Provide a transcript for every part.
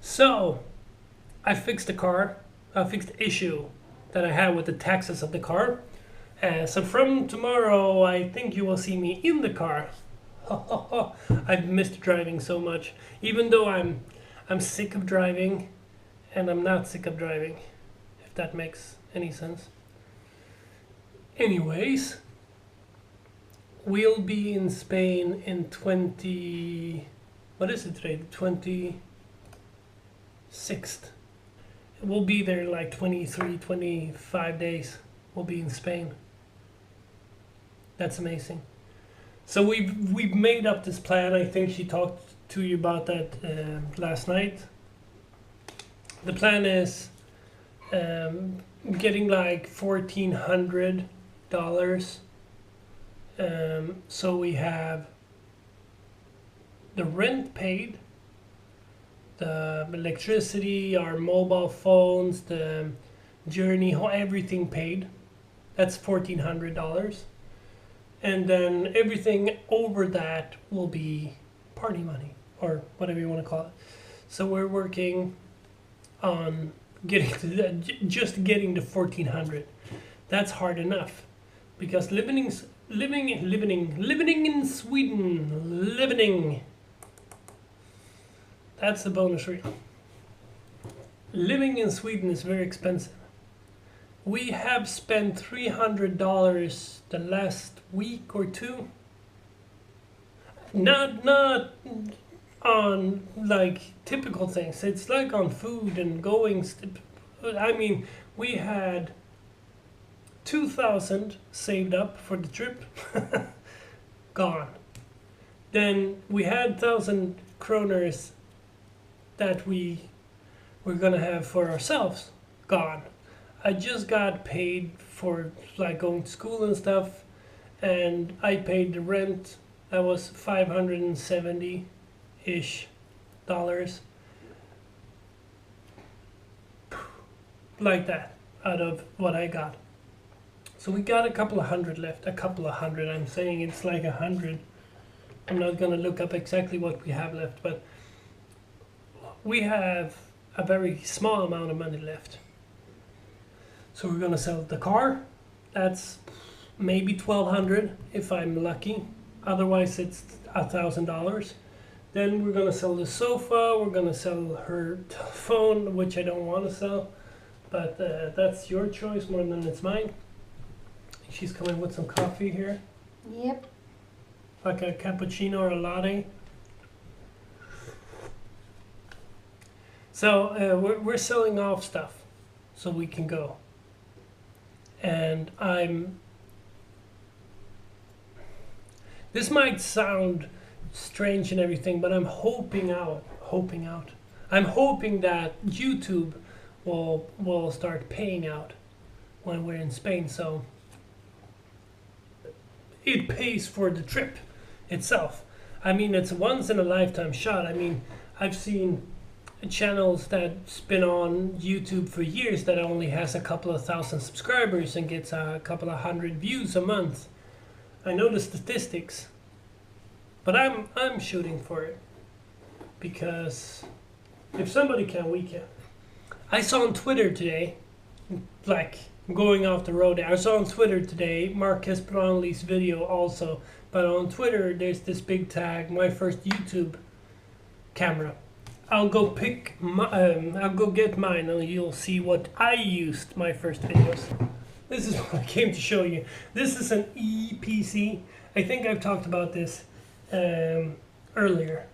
So, I fixed the car. I fixed the issue that I had with the taxes of the car. So from tomorrow, I think you will see me in the car. I've missed driving so much. Even though I'm sick of driving, and I'm not sick of driving, if that makes any sense. Anyways, we'll be in Spain in 20... What is it today? The 26th. We'll be there like 23, 25 days. We'll be in Spain. That's amazing. So we've made up this plan. I think she talked to you about that last night. The plan is getting like $1,400. So we have the rent paid, the electricity, our mobile phones, the journey, everything paid. That's $1,400. And then everything over that will be party money, or whatever you want to call it. So we're working on getting to that, just getting to 1,400. That's hard enough, because living in Sweden, that's the bonus reel. Living in Sweden is very expensive. We have spent $300 the last week or two. Not on like typical things. It's like on food and going. I mean, we had 2,000 saved up for the trip. Gone. Then we had 1,000 kroners that we were gonna have for ourselves. Gone. I just got paid for like going to school and stuff, and I paid the rent. That was 570-ish dollars. Like that, out of what I got. So we got a couple of hundred left. A couple of hundred. I'm saying it's like 100. I'm not gonna look up exactly what we have left, but we have a very small amount of money left. So we're gonna sell the car. That's maybe $1,200 if I'm lucky. Otherwise, it's $1,000. Then we're gonna sell the sofa. We're gonna sell her phone, which I don't want to sell, but that's your choice more than it's mine. She's coming with some coffee here. Yep. Like a cappuccino or a latte. So we're selling off stuff so we can go. And this might sound strange and everything, but I'm hoping out. I'm hoping that YouTube will start paying out when we're in Spain, so it pays for the trip itself. I mean, it's a once in a lifetime shot. I mean, I've seen channels that's been on YouTube for years that only has a couple of thousand subscribers and gets a couple of hundred views a month. I know the statistics, but I'm shooting for it, because if somebody can, we can. I saw on Twitter today, like going off the road, I saw on Twitter today Marcus Brownlee's video also, but on Twitter there's this big tag, my first YouTube camera. I'll go pick I'll go get mine and you'll see what I used my first videos. This is what I came to show you. This is an EPC. I think I've talked about this earlier.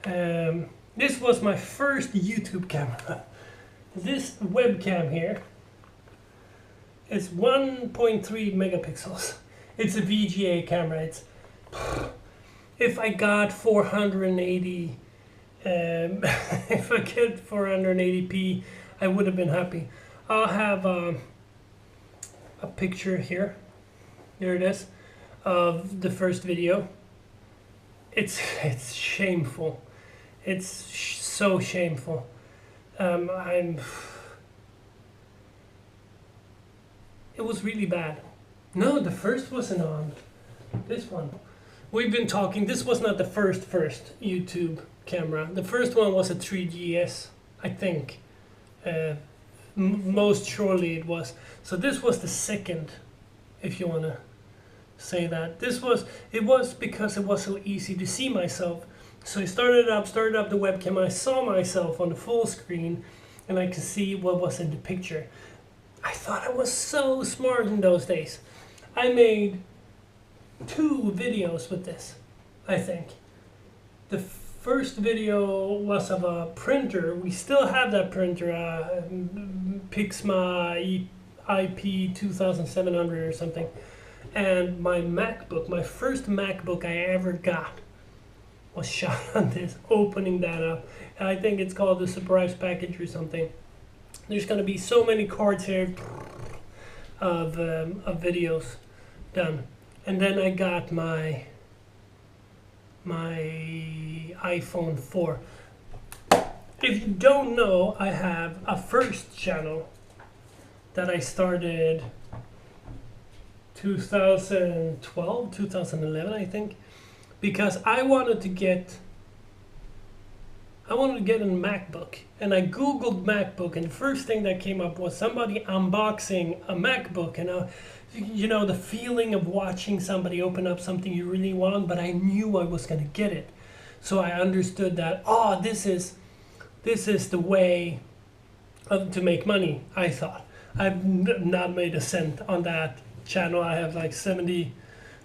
This was my first YouTube camera. This webcam here is 1.3 megapixels. It's a VGA camera. It's if I got 480. If I get 480p, I would have been happy. I'll have a picture here. There it is, of the first video. It's shameful. It's so shameful. It was really bad. No, the first wasn't on. This one. We've been talking. This was not the first YouTube camera. The first one was a 3GS, I think. Most surely it was. So this was the second, if you want to say that. It was because it was so easy to see myself. So I started up the webcam, I saw myself on the full screen, and I could see what was in the picture. I thought I was so smart in those days. I made 2 videos with this, I think. The first video was of a printer. We still have that printer, Pixma IP 2700 or something. And my MacBook, my first MacBook I ever got, was shot on this, opening that up. And I think it's called the surprise package or something. There's gonna be so many cards here of videos done. And then I got my iPhone 4. If you don't know, I have a first channel that I started 2012, 2011, I think, because I wanted to get a MacBook, and I googled MacBook, and the first thing that came up was somebody unboxing a MacBook, and you know, the feeling of watching somebody open up something you really want, but I knew I was going to get it. So I understood that, oh, this is the way to make money, I thought. I've not made a cent on that channel. I have like 70,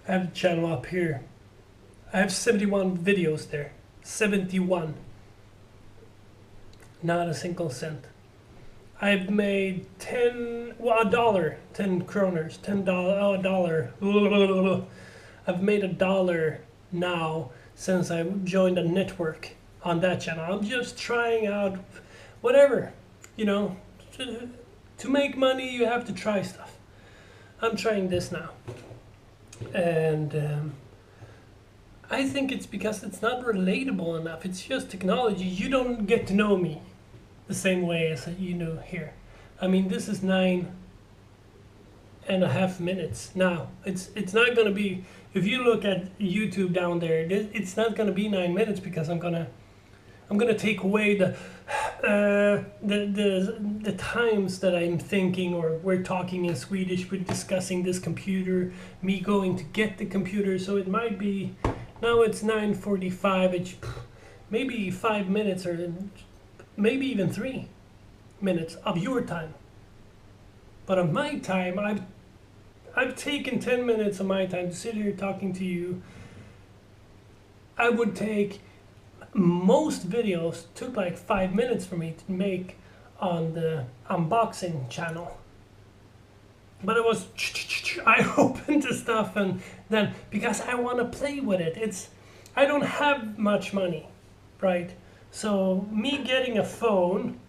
I have the channel up here. I have 71 videos there. 71. Not a single cent. I've made $10 kroners, $10, $1. I've made $1 now since I joined a network on that channel. I'm just trying out whatever, you know. To make money, you have to try stuff. I'm trying this now, and I think it's because it's not relatable enough. It's just technology. You don't get to know me the same way as you know here. I mean, this is 9.5 minutes now. It's not gonna be, if you look at YouTube down there, it's not gonna be 9 minutes, because I'm gonna take away the times that I'm thinking, or we're talking in Swedish, we're discussing this computer, me going to get the computer. So it might be, now it's 9:45, it's maybe 5 minutes, or maybe even 3 minutes of your time. But on my time, I've taken 10 minutes of my time to sit here talking to you. I would take, most videos took like 5 minutes for me to make on the unboxing channel. But it was, I opened the stuff, and then, because I want to play with it. I don't have much money, right? So me getting a phone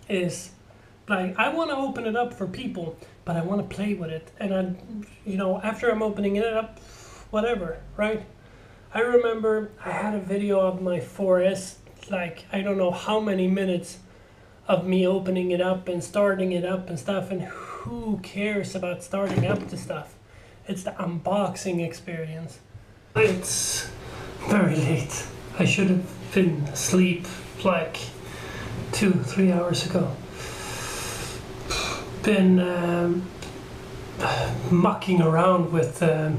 is like, I want to open it up for people, but I want to play with it. And you know, after I'm opening it up, whatever, right? I remember I had a video of my 4S, like, I don't know how many minutes of me opening it up and starting it up and stuff, and who cares about starting up the stuff? It's the unboxing experience. It's very late. I should have been asleep like 2-3 hours ago. Been mucking around with the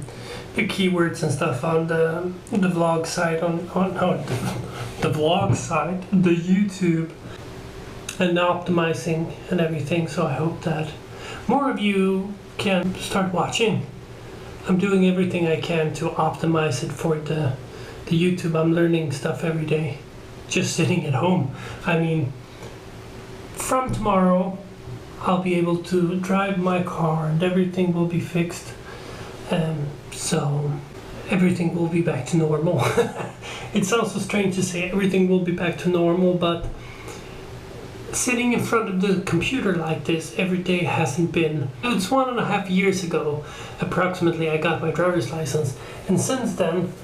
keywords and stuff on the vlog side, the vlog side, the YouTube, and optimizing and everything. So I hope that more of you can start watching. I'm doing everything I can to optimize it for the YouTube. I'm learning stuff every day, just sitting at home. I mean, from tomorrow, I'll be able to drive my car and everything will be fixed. So everything will be back to normal. It sounds so strange to say everything will be back to normal, but sitting in front of the computer like this every day hasn't been. It's 1.5 years ago, approximately, I got my driver's license, and since then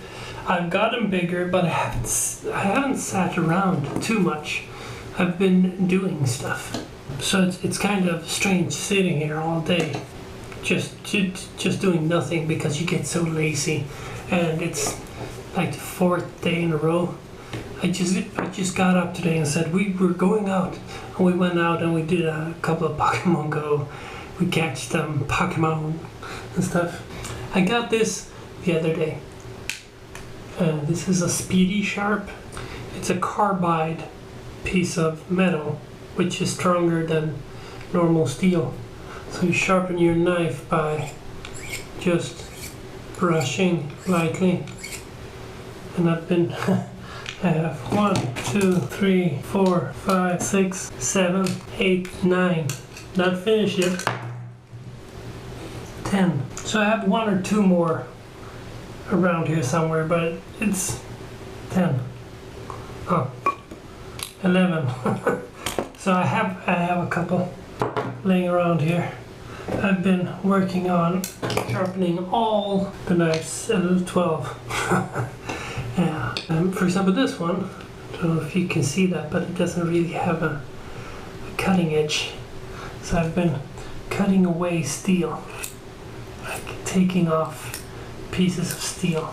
I've gotten bigger, but I haven't sat around too much. I've been doing stuff, so it's kind of strange sitting here all day, just doing nothing, because you get so lazy. And it's like the 4th day in a row I just got up today and said we were going out, and we went out and we did a couple of Pokemon Go. We catch them Pokemon and stuff. I got this the other day. This is a Speedy Sharp. It's a carbide piece of metal, which is stronger than normal steel. So you sharpen your knife by just brushing lightly. And I've been, I have 1, 2, 3, 4, 5, 6, 7, 8, 9. Not finished yet. 10. So I have 1 or 2 more around here somewhere, but it's 10. Oh, 11. So I have a couple laying around here. I've been working on sharpening all the knives, 12. Yeah. For example, this one, I don't know if you can see that, but it doesn't really have a cutting edge. So I've been cutting away steel, like taking off pieces of steel.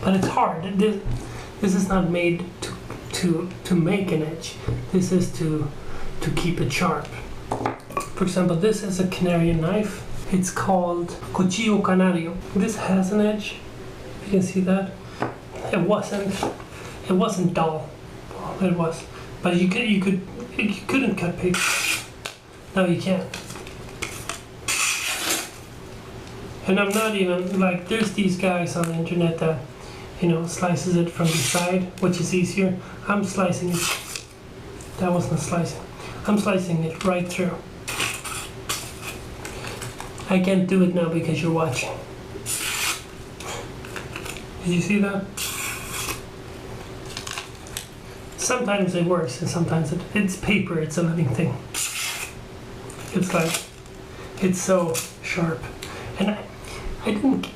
But it's hard. This is not made to make an edge. This is to keep it sharp. For example, this is a Canarian knife. It's called Cuchillo Canario. This has an edge. You can see that. It wasn't dull. Well, it was, but you couldn't cut paper. No, you can't. And I'm not even like, there's these guys on the internet that, you know, slices it from the side, which is easier. I'm slicing it. That wasn't slicing. I'm slicing it right through. I can't do it now because you're watching. Did you see that? Sometimes it works and sometimes it's paper, it's a living thing. It's like, it's so sharp. And I didn't,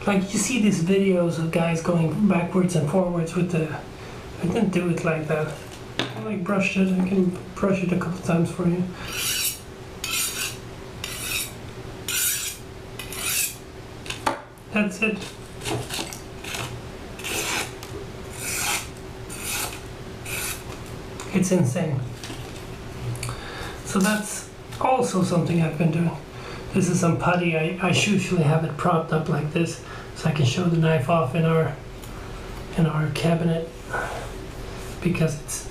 like, you see these videos of guys going backwards and forwards with the, I didn't do it like that. I like brushed it, I can brush it a couple times for you. That's it. It's insane. So that's also something I've been doing. This is some putty. I usually have it propped up like this so I can show the knife off in our cabinet, because it's,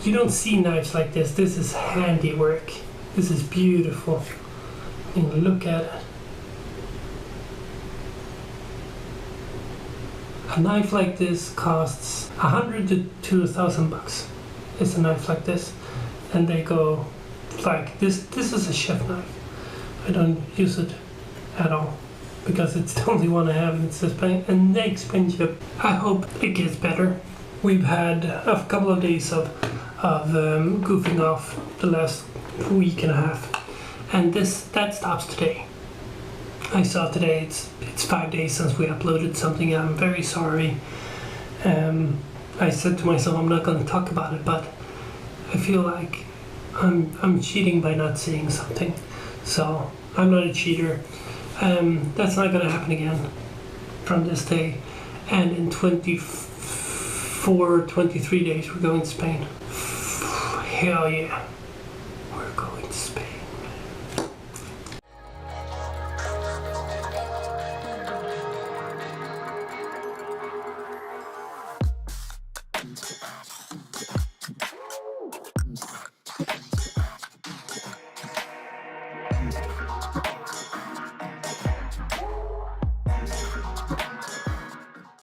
you don't see knives like this. This is handiwork. This is beautiful. I mean, look at it. A knife like this costs $100 to $2,000. It's a knife like this, and they go like this. This is a chef knife. I don't use it at all because it's the only one I have, and it's this plain and expensive. I hope it gets better. We've had a couple of days of goofing off the last week and a half, and that stops today. I saw today it's 5 days since we uploaded something. I'm very sorry. I said to myself I'm not going to talk about it, but I feel like I'm cheating by not saying something. So I'm not a cheater. That's not going to happen again from this day. And in 23 days we're going to Spain. Hell yeah, we're going to Spain.